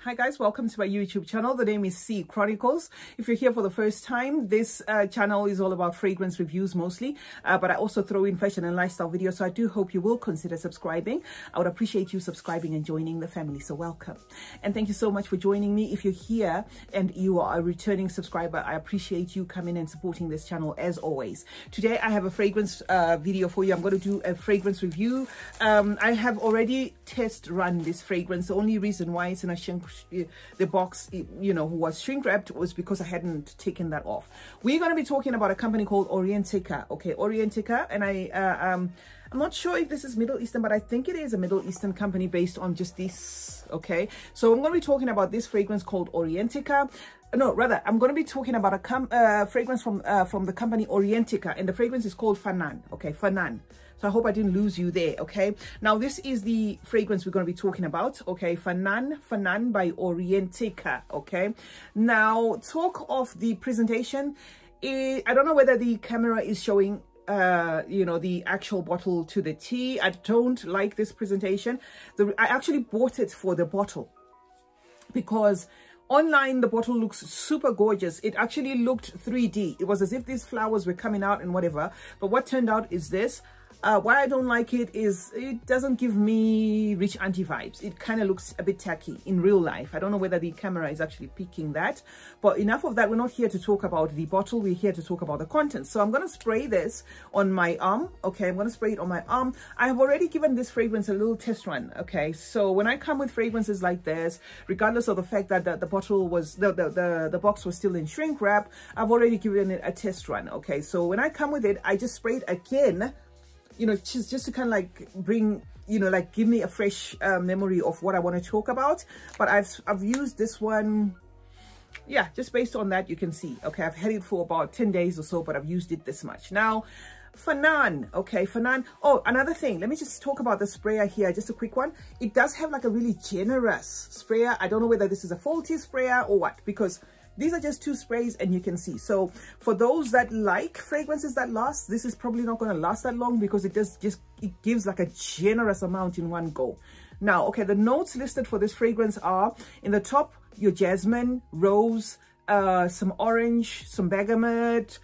Hi guys, welcome to my YouTube channel. The name is CeeChronicles. If you're here for the first time, this channel is all about fragrance reviews mostly, but I also throw in fashion and lifestyle videos, so I do hope you will consider subscribing. I would appreciate you subscribing and joining the family, so welcome. And thank you so much for joining me. If you're here and you are a returning subscriber, I appreciate you coming and supporting this channel as always. Today I have a fragrance video for you. I'm going to do a fragrance review. I have already test run this fragrance. The only reason why it's in a the box, you know, was shrink wrapped was because I hadn't taken that off. We're going to be talking about a company called Orientica. Okay, Orientica, and I'm not sure if this is Middle Eastern, but I think it is a Middle Eastern company based on just this. Okay, so I'm going to be talking about this fragrance called Orientica. No, rather, I'm going to be talking about a fragrance from the company Orientica, and the fragrance is called Fannan. Okay, Fannan. So I hope I didn't lose you there. Okay, now this is the fragrance we're going to be talking about. Okay, Fannan by Orientica. Okay, now talk of the presentation. I don't know whether the camera is showing you know, the actual bottle to the T. I don't like this presentation. I actually bought it for the bottle because online the bottle looks super gorgeous. It actually looked 3D. It was as if these flowers were coming out and whatever, but what turned out is this. Why I don't like it is it doesn't give me rich auntie vibes. It kind of looks a bit tacky in real life. I don't know whether the camera is actually picking that, but enough of that. We're not here to talk about the bottle. We're here to talk about the contents. So I'm going to spray this on my arm. Okay, I'm going to spray it on my arm. I have already given this fragrance a little test run. Okay, so when I come with fragrances like this, regardless of the fact that the bottle was, the box was still in shrink wrap, I've already given it a test run. Okay, so when I come with it, I just spray it again, you know, just to kind of like bring, you know, like give me a fresh memory of what I want to talk about. But I've used this one, yeah, just based on that, you can see. Okay, I've had it for about 10 days or so, but I've used it this much. Now, Fannan, okay, Fannan. Oh, another thing, let me just talk about the sprayer here, just a quick one. It does have like a really generous sprayer. I don't know whether this is a faulty sprayer or what, because these are just two sprays and you can see. So for those that like fragrances that last, this is probably not going to last that long because it gives like a generous amount in one go. Now, okay, the notes listed for this fragrance are in the top, your jasmine, rose, some orange, some bergamot,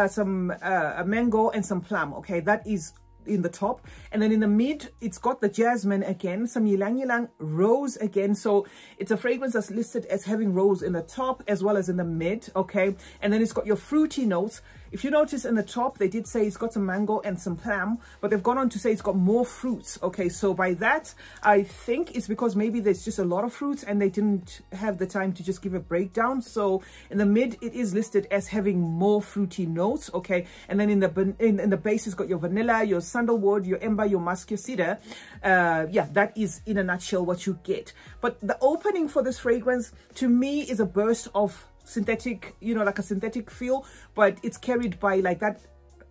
some mango, and some plum. Okay, that is in the top. And then in the mid, it's got the jasmine again, some ylang ylang, rose again. So it's a fragrance that's listed as having rose in the top as well as in the mid. Okay, and then it's got your fruity notes. If you notice in the top, they did say it's got some mango and some plum, but they've gone on to say it's got more fruits. Okay, so by that, I think it's because maybe there's just a lot of fruits and they didn't have the time to just give a breakdown. So in the mid, it is listed as having more fruity notes. Okay, and then in the base, it's got your vanilla, your sandalwood, your ember, your musk, your cedar. Yeah, that is in a nutshell what you get. But the opening for this fragrance to me is a burst of synthetic, you know, like a synthetic feel, but it's carried by like that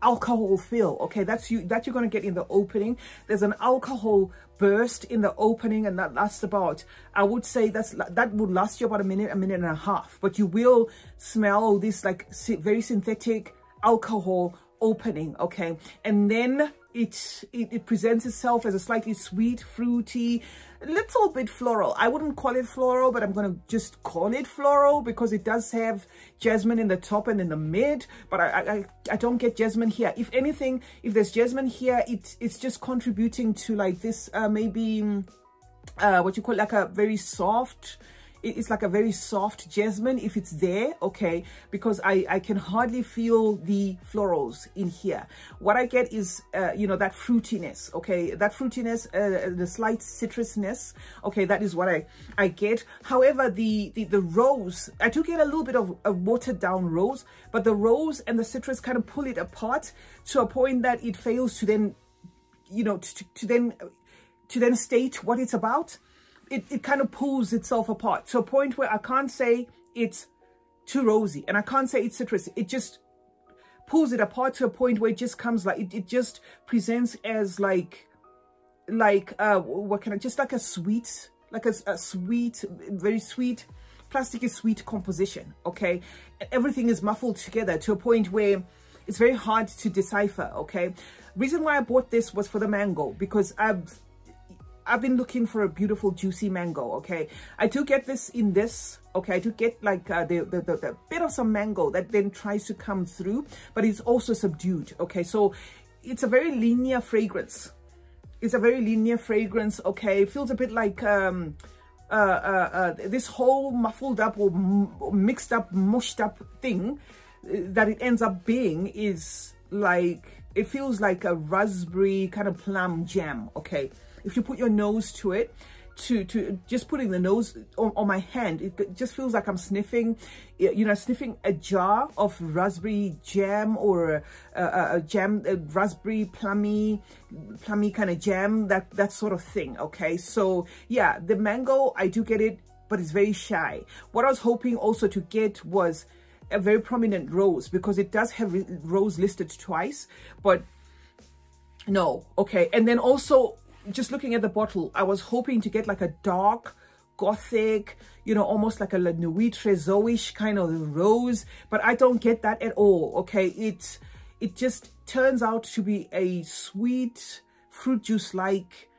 alcohol feel. Okay, that you're going to get in the opening. There's an alcohol burst in the opening, and that lasts about, I would say that would last you about a minute and a half, but you will smell this like very synthetic alcohol opening. Okay, and then it presents itself as a slightly sweet, fruity, a little bit floral. I wouldn't call it floral, but I'm going to just call it floral because it does have jasmine in the top and in the mid, but I don't get jasmine here. If anything, if there's jasmine here, it's just contributing to like this maybe what you call like a very soft, it's like a very soft jasmine if it's there. Okay, because I can hardly feel the florals in here. What I get is you know, that fruitiness. Okay, that fruitiness, the slight citrusness. Okay, that is what I get. However, the rose, I do get a little bit of a watered down rose, but the rose and the citrus kind of pull it apart to a point that it fails to then, you know, to then state what it's about. It kind of pulls itself apart to a point where I can't say it's too rosy and I can't say it's citrusy. It just pulls it apart to a point where it just comes like, it just presents as like what can I, just like a sweet, like a sweet, very sweet, plasticky sweet composition. Okay, everything is muffled together to a point where it's very hard to decipher. Okay, reason why I bought this was for the mango, because I've been looking for a beautiful juicy mango. Okay, I do get this in this. Okay, I do get like the bit of some mango that then tries to come through, but it's also subdued. Okay, so it's a very linear fragrance. It's a very linear fragrance. Okay, it feels a bit like this whole muffled up or mixed up, mushed up thing that it ends up being is like, it feels like a raspberry kind of plum jam. Okay, if you put your nose to it, to just putting the nose on my hand, it just feels like I'm sniffing, you know, sniffing a jar of raspberry jam, or a jam, a raspberry plummy kind of jam, that sort of thing. Okay, so yeah, the mango, I do get it, but it's very shy. What I was hoping also to get was a very prominent rose, because it does have rose listed twice, but no. Okay, and then also, just looking at the bottle, I was hoping to get like a dark gothic, you know, almost like a La Nuit Trésor-ish kind of rose, but I don't get that at all. Okay, it just turns out to be a sweet fruit juice like,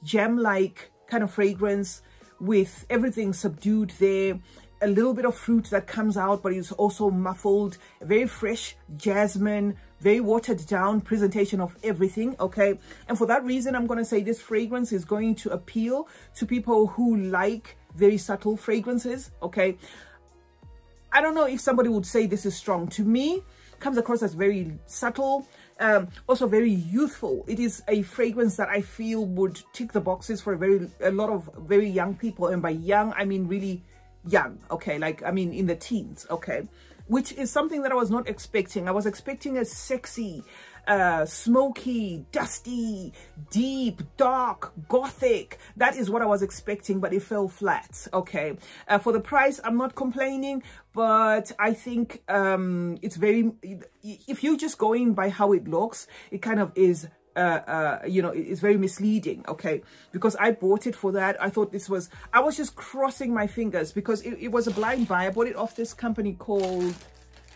jam like kind of fragrance, with everything subdued there, a little bit of fruit that comes out, but it's also muffled, very fresh jasmine, very watered down presentation of everything. Okay, and for that reason, I'm going to say this fragrance is going to appeal to people who like very subtle fragrances. Okay, I don't know if somebody would say this is strong. To me, comes across as very subtle, also very youthful. It is a fragrance that I feel would tick the boxes for a lot of very young people, and by young I mean really young. Okay, like I mean in the teens. Okay, which is something that I was not expecting. I was expecting a sexy, smoky, dusty, deep, dark, gothic. That is what I was expecting, but it fell flat. Okay, for the price, I'm not complaining, but I think it's very, if you're just going by how it looks, it kind of is, you know, it's very misleading. Okay, because I bought it for that. I thought this was, I was just crossing my fingers, because it was a blind buy. I bought it off this company called,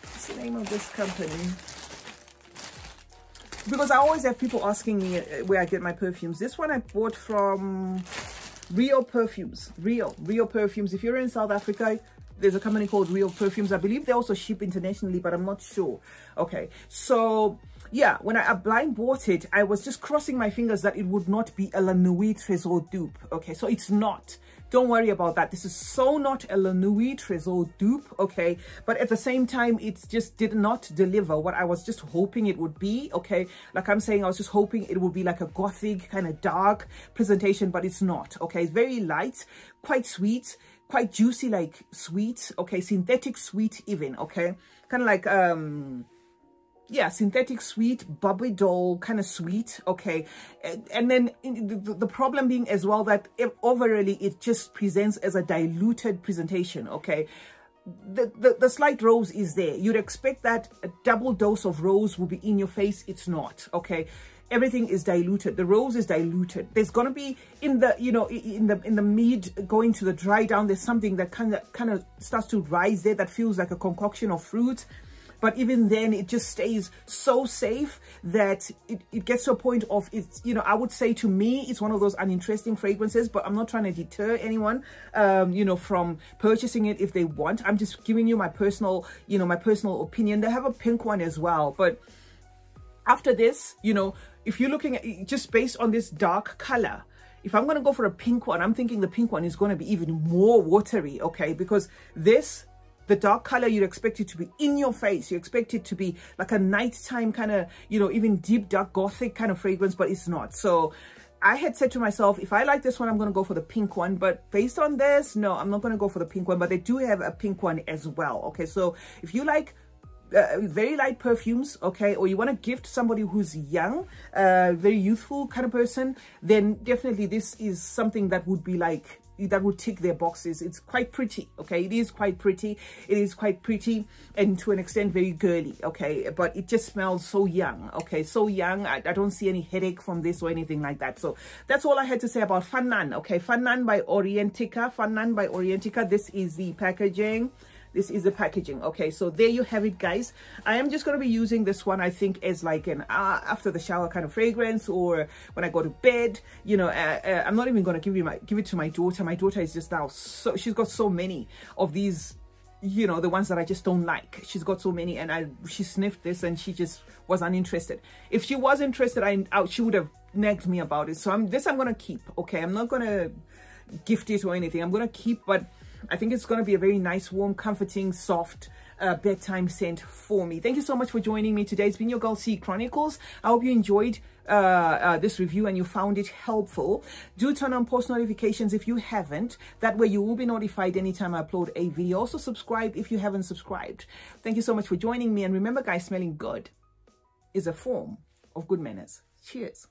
what's the name of this company? Because I always have people asking me where I get my perfumes. This one I bought from Real Perfumes. Real Perfumes. If you're in South Africa, there's a company called Real Perfumes. I believe they also ship internationally, but I'm not sure. Okay, so yeah, when I blind bought it, I was just crossing my fingers that it would not be a La Nuit Trésor dupe. Okay, so it's not. Don't worry about that. This is so not a La Nuit Trésor dupe. Okay, but at the same time, it just did not deliver what I was just hoping it would be. Okay, like I'm saying, I was just hoping it would be like a gothic kind of dark presentation, but it's not. Okay, it's very light, quite sweet, quite juicy, like sweet. Okay, synthetic sweet even. Okay, kind of like yeah, synthetic sweet, Bobby doll kind of sweet. Okay, and then the problem being as well that overally it just presents as a diluted presentation. Okay, the slight rose is there. You'd expect that a double dose of rose will be in your face. It's not. Okay, everything is diluted. The rose is diluted. There's gonna be in the, you know, in the mid going to the dry down, there's something that kind of starts to rise there that feels like a concoction of fruit. But even then, it just stays so safe that it gets to a point of, it's, you know, I would say to me, it's one of those uninteresting fragrances, but I'm not trying to deter anyone, you know, from purchasing it if they want. I'm just giving you my personal, you know, my personal opinion. They have a pink one as well. But after this, you know, if you're looking at just based on this dark color, if I'm going to go for a pink one, I'm thinking the pink one is going to be even more watery. Okay, because this, the dark color, you'd expect it to be in your face. You expect it to be like a nighttime kind of, you know, even deep, dark, gothic kind of fragrance, but it's not. So I had said to myself, if I like this one, I'm going to go for the pink one. But based on this, no, I'm not going to go for the pink one. But they do have a pink one as well. Okay, so if you like very light perfumes, okay, or you want to gift somebody who's young, very youthful kind of person, then definitely this is something that would be like, that would tick their boxes. It's quite pretty. Okay, it is quite pretty. It is quite pretty, and to an extent very girly. Okay, but it just smells so young. Okay, so young. I don't see any headache from this or anything like that. So that's all I had to say about Fannan. Okay, Fannan by Orientica. Fannan by Orientica. This is the packaging. This is the packaging. Okay, so there you have it, guys. I am just going to be using this one, I think, as like an after the shower kind of fragrance, or when I go to bed. You know, I'm not even going to give it to my daughter. My daughter is just now, so she's got so many of these, you know, the ones that I just don't like. She's got so many, and she sniffed this and she just was uninterested. If she was interested, she would have nagged me about it. So I'm going to keep. Okay, I'm not going to gift it or anything. I'm going to keep, but I think it's going to be a very nice, warm, comforting, soft bedtime scent for me. Thank you so much for joining me today. It's been your girl CeeChronicles. I hope you enjoyed this review and you found it helpful. Do turn on post notifications if you haven't. That way you will be notified anytime I upload a video. Also subscribe if you haven't subscribed. Thank you so much for joining me. And remember, guys, smelling good is a form of good manners. Cheers.